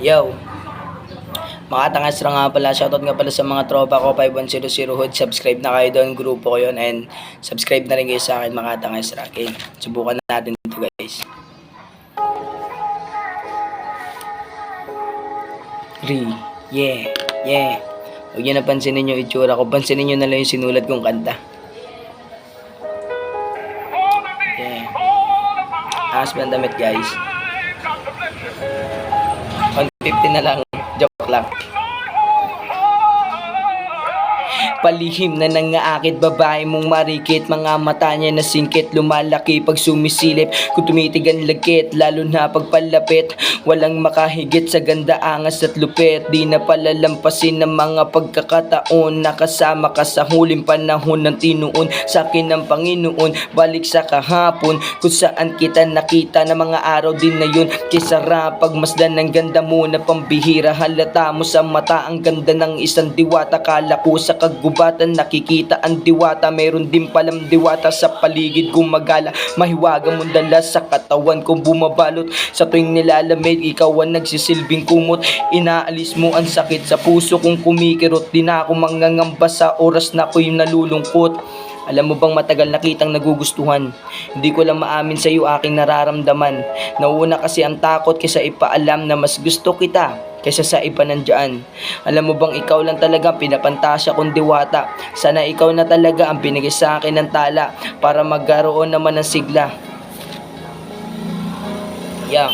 Yo, makatangas lang nga pala. Shoutout nga pala sa mga tropa ko, 5100 Hood. Subscribe na kayo doon, grupo ko yun. And subscribe na rin kayo sa akin, makatangas ra. Okay, subukan na natin ito guys. 3, yeah. Huwag nyo na pansinin yung itsura ko. Pansinin nyo na lang yung sinulat kong kanta. Yeah. Angas ba ang damit guys? 150 na lang. Joke lang. Palihim na nangaakit, babae mong marikit. Mga mata niya na singkit, lumalaki pag sumisilip. Kung tumitigan lagkit, lalo na pagpalapit. Walang makahigit sa ganda, angas at lupit. Di na palalampasin ng mga pagkakataon. Nakasama ka sa huling panahon ng tinuon. Sa akin ng Panginoon, balik sa kahapon. Kung saan kita nakita na mga araw din na yun. Kisarap pagmasdan ng ganda mo na pambihira. Halata mo sa mata ang ganda ng isang diwata. Kala ko sa kagubatan nakikita ang diwata. Meron din palang diwata sa paligid gumagala. Mahiwaga mong dala sa katawan kong bumabalot. Sa tuwing nilalamig, ikaw ang nagsisilbing kumot. Inaalis mo ang sakit sa puso kong kumikirot. Di na ako mangangamba sa oras na ako'y nalulungkot. Alam mo bang matagal na kitang nagugustuhan? Hindi ko lang maamin sa iyo aking nararamdaman. Nauuna kasi ang takot kaysa ipaalam na mas gusto kita kaysa sa iba nandyan. Alam mo bang ikaw lang talaga pinapantasya kong diwata. Sana ikaw na talaga ang binigay sa akin ng tala para magkaroon naman ng sigla. Yeah.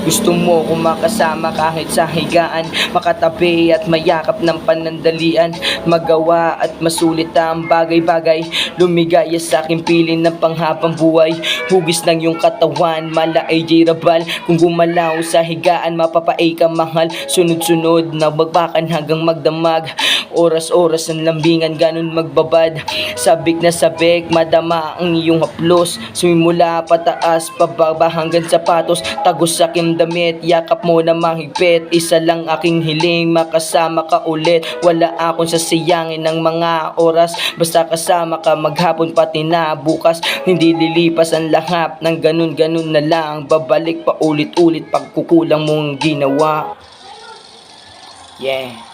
Gusto mo kung makasama kahit sa higaan, makatabi at mayakap ng panandalian, magawa at masulit ang bagay-bagay, lumigaya sa aking piling ng panghabang buhay. Hugis ng iyong katawan, mala AJ Rabal. Kung gumalaw sa higaan, mapapaay ka mahal. Sunod-sunod na magbakan hanggang magdamag. Oras-oras ng lambingan, ganun magbabad. Sabik na sabik, madama ang iyong haplos. Sumimula pataas, pababa hanggang sapatos. Tagos sa aking damit, yakap mo na mahigpit. Isa lang aking hiling, makasama ka ulit. Wala akong sasayangin ng mga oras. Basta kasama ka maghapon pati na bukas. Hindi lilipas ang lahat ng ganun-ganun na lang. Babalik pa ulit-ulit pagkukulang mong ginawa. Yeah.